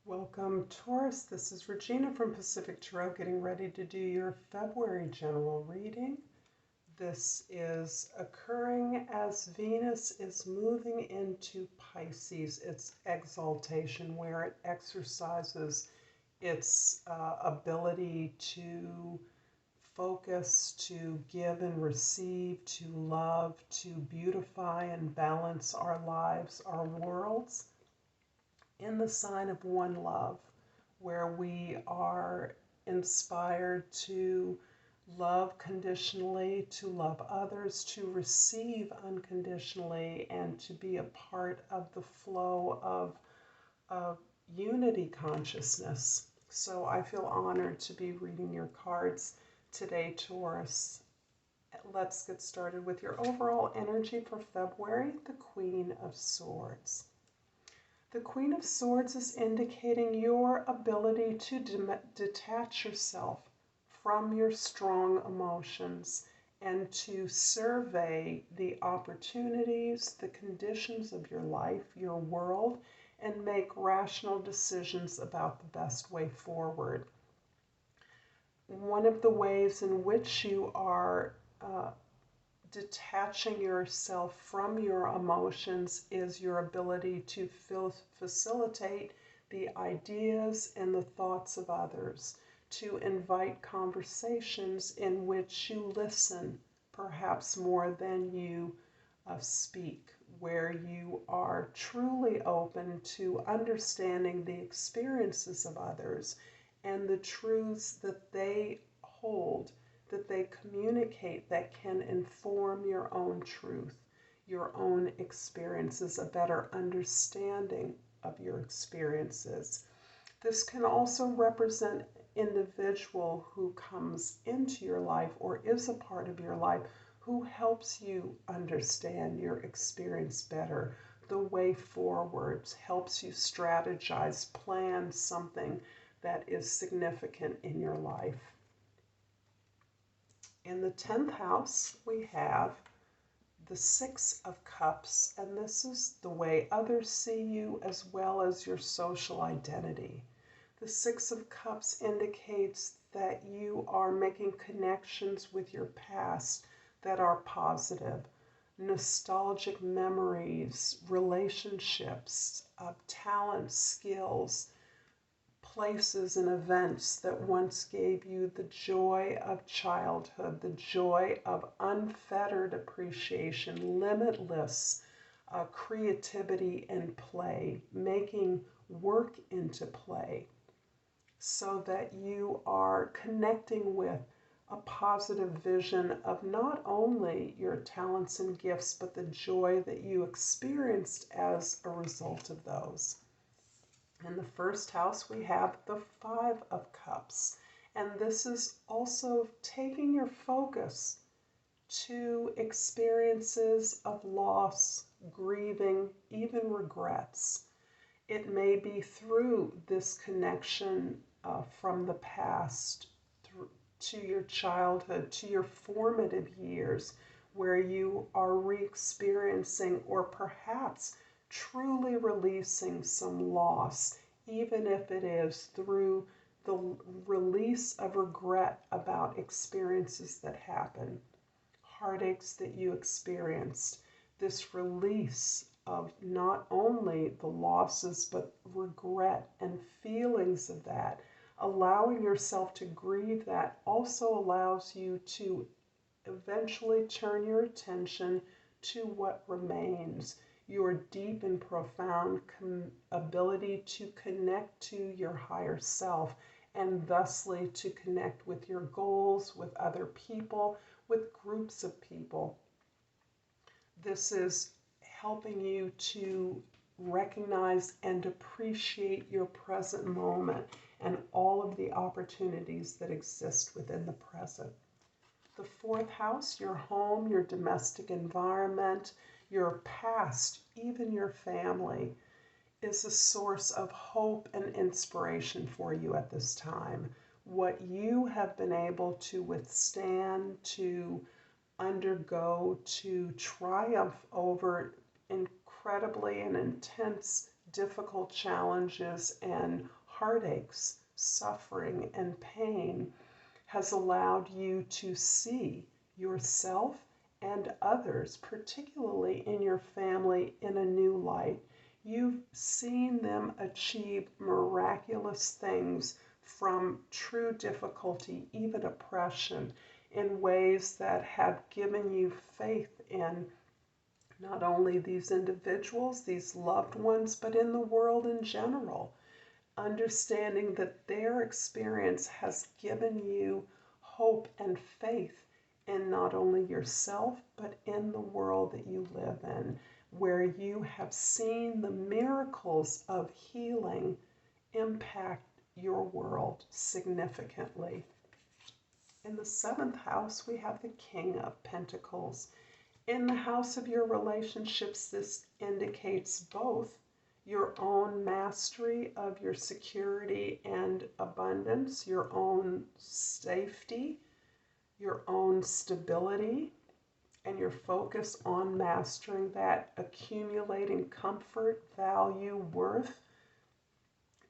Welcome, Taurus. This is Regina from Pacific Tarot, getting ready to do your February general reading. This is occurring as Venus is moving into Pisces, its exaltation, where it exercises its ability to focus, to give and receive, to love, to beautify and balance our lives, our worlds, in the sign of one love, where we are inspired to love conditionally, to love others, to receive unconditionally, and to be a part of the flow of unity consciousness. So I feel honored to be reading your cards today, Taurus. Let's get started with your overall energy for February, the Queen of Swords. The Queen of Swords is indicating your ability to detach yourself from your strong emotions and to survey the opportunities, the conditions of your life, your world, and make rational decisions about the best way forward. One of the ways in which you are detaching yourself from your emotions is your ability to facilitate the ideas and the thoughts of others, to invite conversations in which you listen, perhaps more than you speak, where you are truly open to understanding the experiences of others and the truths that they hold, that they communicate, that can inform your own truth, your own experiences, a better understanding of your experiences. This can also represent individual who comes into your life or is a part of your life who helps you understand your experience better, the way forward, helps you strategize, plan something that is significant in your life. In the 10th house, we have the Six of Cups, and this is the way others see you as well as your social identity. The Six of Cups indicates that you are making connections with your past that are positive, nostalgic memories, relationships, talents, skills, places and events that once gave you the joy of childhood, the joy of unfettered appreciation, limitless creativity and play, making work into play, so that you are connecting with a positive vision of not only your talents and gifts, but the joy that you experienced as a result of those. In the first house, we have the Five of Cups, and this is also taking your focus to experiences of loss, grieving, even regrets. It may be through this connection from the past to your childhood, to your formative years, where you are re-experiencing or perhaps truly releasing some loss, even if it is through the release of regret about experiences that happen, heartaches that you experienced. This release of not only the losses, but regret and feelings of that, allowing yourself to grieve that also allows you to eventually turn your attention to what remains, your deep and profound ability to connect to your higher self, and thusly to connect with your goals, with other people, with groups of people. This is helping you to recognize and appreciate your present moment and all of the opportunities that exist within the present. The fourth house, your home, your domestic environment, your past, even your family, is a source of hope and inspiration for you at this time. What you have been able to withstand, to undergo, to triumph over incredibly and intense difficult challenges and heartaches, suffering and pain has allowed you to see yourself and others, particularly in your family, in a new light. You've seen them achieve miraculous things from true difficulty, even oppression, in ways that have given you faith in not only these individuals, these loved ones, but in the world in general. Understanding that their experience has given you hope and faith in not only yourself, but in the world that you live in, where you have seen the miracles of healing impact your world significantly. In the 7th house, we have the King of Pentacles. In the house of your relationships, this indicates both your own mastery of your security and abundance, your own safety, your own stability, and your focus on mastering that, accumulating comfort, value, worth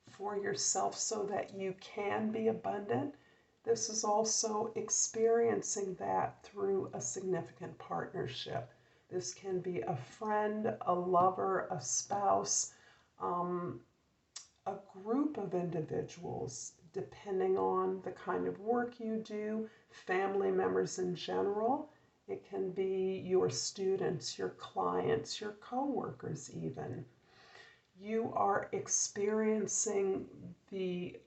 for yourself so that you can be abundant. This is also experiencing that through a significant partnership. This can be a friend, a lover, a spouse, a group of individuals, depending on the kind of work you do, family members in general. It can be your students, your clients, your co-workers even. You are experiencing the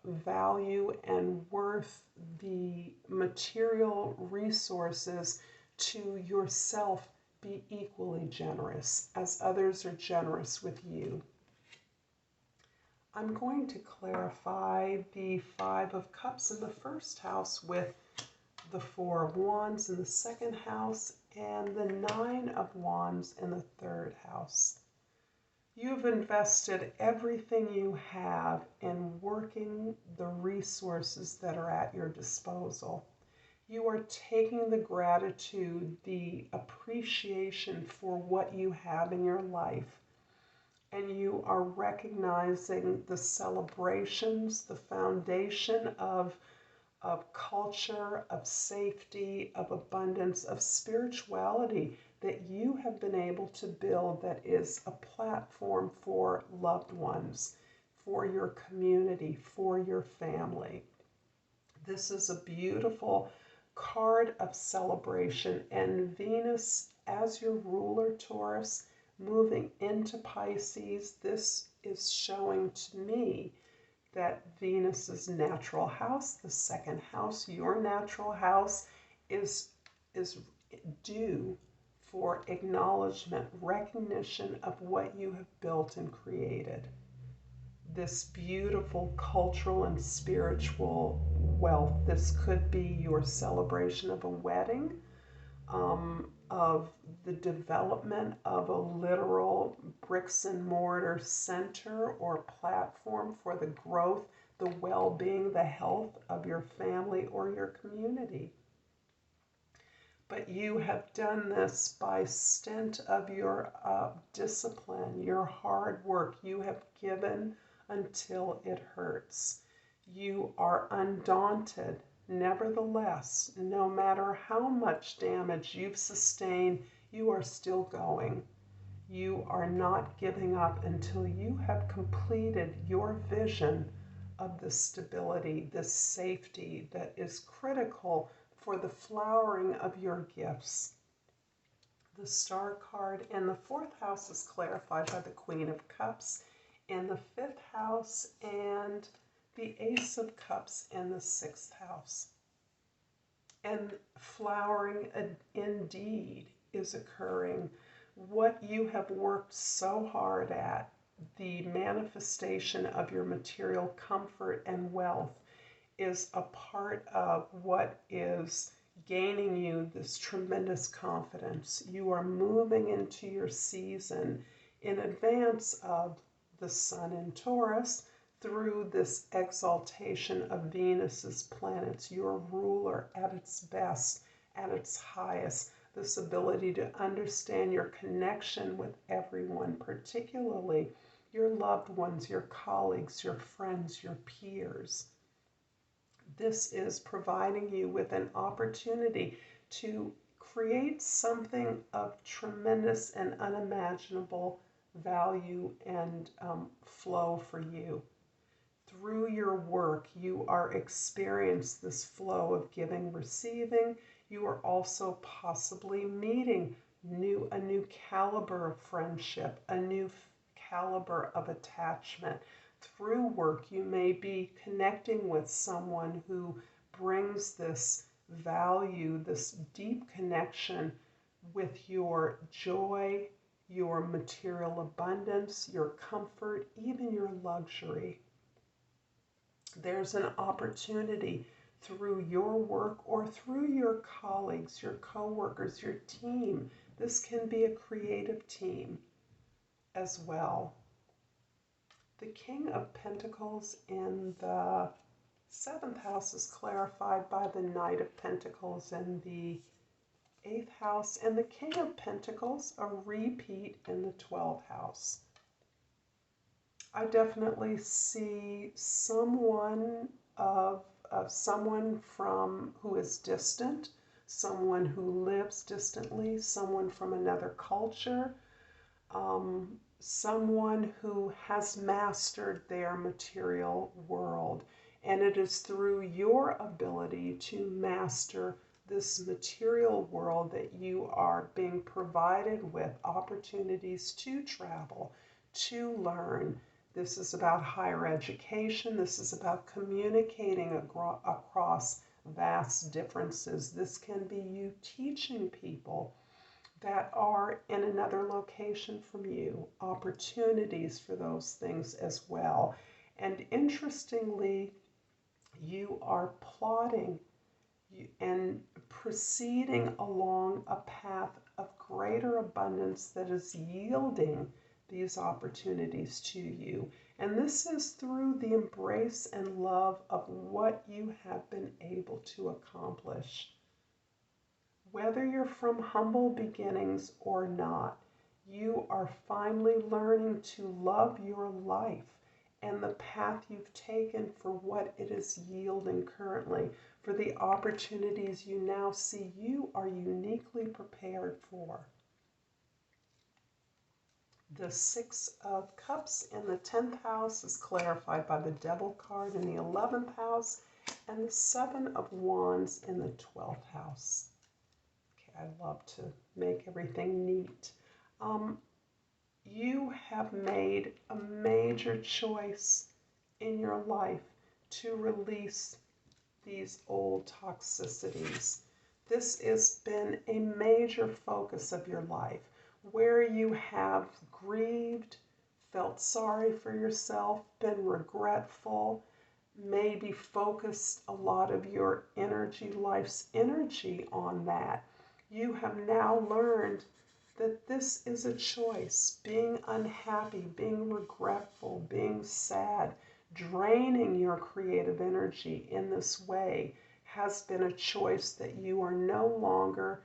value and worth, the material resources to yourself be equally generous as others are generous with you. I'm going to clarify the 5 of Cups in the 1st house with the 4 of Wands in the 2nd house and the 9 of Wands in the 3rd house. You've invested everything you have in working the resources that are at your disposal. You are taking the gratitude, the appreciation for what you have in your life, and you are recognizing the celebrations, the foundation of culture, of safety, of abundance, of spirituality that you have been able to build, that is a platform for loved ones, for your community, for your family. This is a beautiful card of celebration, and Venus as your ruler, Taurus, moving into Pisces, this is showing to me that Venus's natural house, the 2nd house, your natural house, is due for acknowledgement, recognition of what you have built and created. This beautiful cultural and spiritual wealth. This could be your celebration of a wedding, of the development of a literal bricks and mortar center or platform for the growth, the well-being, the health of your family or your community. But you have done this by stint of your discipline, your hard work. You have given until it hurts. You are undaunted. Nevertheless, no matter how much damage you've sustained, you are still going. You are not giving up until you have completed your vision of the stability, the safety that is critical for the flowering of your gifts. The Star card in the 4th house is clarified by the Queen of Cups in the 5th house and the Ace of Cups in the 6th house. And flowering indeed is occurring. What you have worked so hard at, the manifestation of your material comfort and wealth, is a part of what is gaining you this tremendous confidence. You are moving into your season in advance of the Sun in Taurus through this exaltation of Venus's planets, your ruler at its best, at its highest, this ability to understand your connection with everyone, particularly your loved ones, your colleagues, your friends, your peers. This is providing you with an opportunity to create something of tremendous and unimaginable value and flow for you. Through your work, you are experiencing this flow of giving, receiving. You are also possibly meeting a new caliber of friendship, a new caliber of attachment. Through work, you may be connecting with someone who brings this value, this deep connection with your joy, your material abundance, your comfort, even your luxury. There's an opportunity through your work or through your colleagues, your coworkers, your team. This can be a creative team as well. The King of Pentacles in the 7th house is clarified by the Knight of Pentacles in the 8th house, and the King of Pentacles, a repeat in the 12th house. I definitely see someone from who is distant, someone who lives distantly, someone from another culture, someone who has mastered their material world. And it is through your ability to master this material world that you are being provided with opportunities to travel, to learn. This is about higher education. This is about communicating across vast differences. This can be you teaching people that are in another location from you, opportunities for those things as well. And interestingly, you are plotting and proceeding along a path of greater abundance that is yielding these opportunities to you. And this is through the embrace and love of what you have been able to accomplish. Whether you're from humble beginnings or not, you are finally learning to love your life and the path you've taken for what it is yielding currently, for the opportunities you now see you are uniquely prepared for. The 6 of Cups in the 10th house is clarified by the Devil card in the 11th house, and the 7 of Wands in the 12th house. I love to make everything neat. You have made a major choice in your life to release these old toxicities. This has been a major focus of your life, where you have grieved, felt sorry for yourself, been regretful, maybe focused a lot of your energy, life's energy on that. You have now learned that this is a choice. Being unhappy, being regretful, being sad, draining your creative energy in this way has been a choice that you are no longer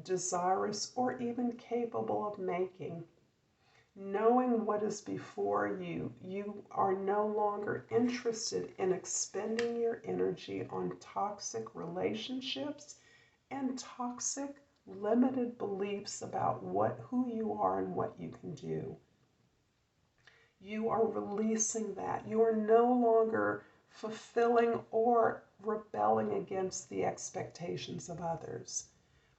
desirous or even capable of making. Knowing what is before you, you are no longer interested in expending your energy on toxic relationships and toxic, limited beliefs about who you are and what you can do. You are releasing that. You are no longer fulfilling or rebelling against the expectations of others.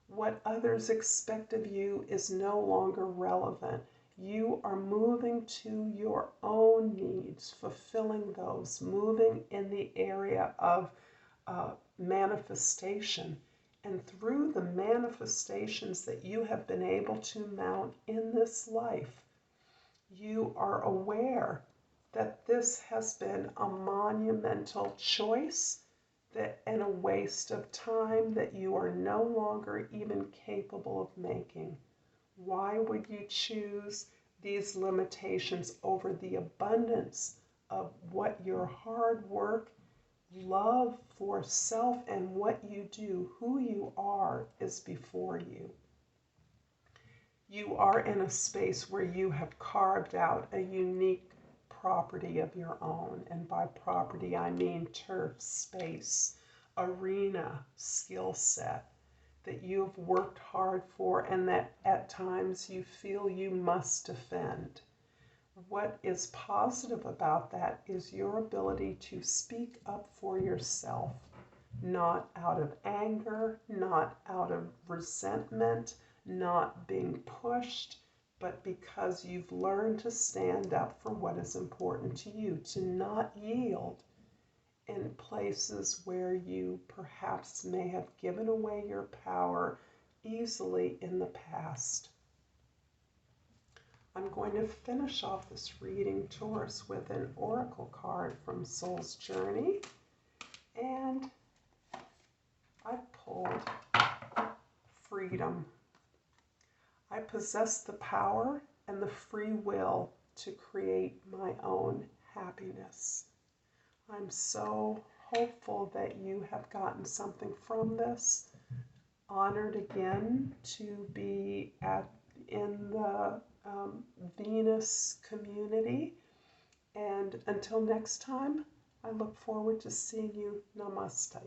What others expect of you is no longer relevant. You are moving to your own needs, fulfilling those, moving in the area of manifestation. And through the manifestations that you have been able to mount in this life, you are aware that this has been a monumental choice and a waste of time that you are no longer even capable of making. Why would you choose these limitations over the abundance of what your hard work, love for self, and what you do, who you are, is before you? You are in a space where you have carved out a unique property of your own. And by property, I mean turf, space, arena, skill set that you have worked hard for and that at times you feel you must defend. What is positive about that is your ability to speak up for yourself, not out of anger, not out of resentment, not being pushed, but because you've learned to stand up for what is important to you, to not yield in places where you perhaps may have given away your power easily in the past. I'm going to finish off this reading, Taurus, with an oracle card from Soul's Journey. And I pulled freedom. I possess the power and the free will to create my own happiness. I'm so hopeful that you have gotten something from this. Honored again to be in the Venus community. And until next time, I look forward to seeing you. Namaste.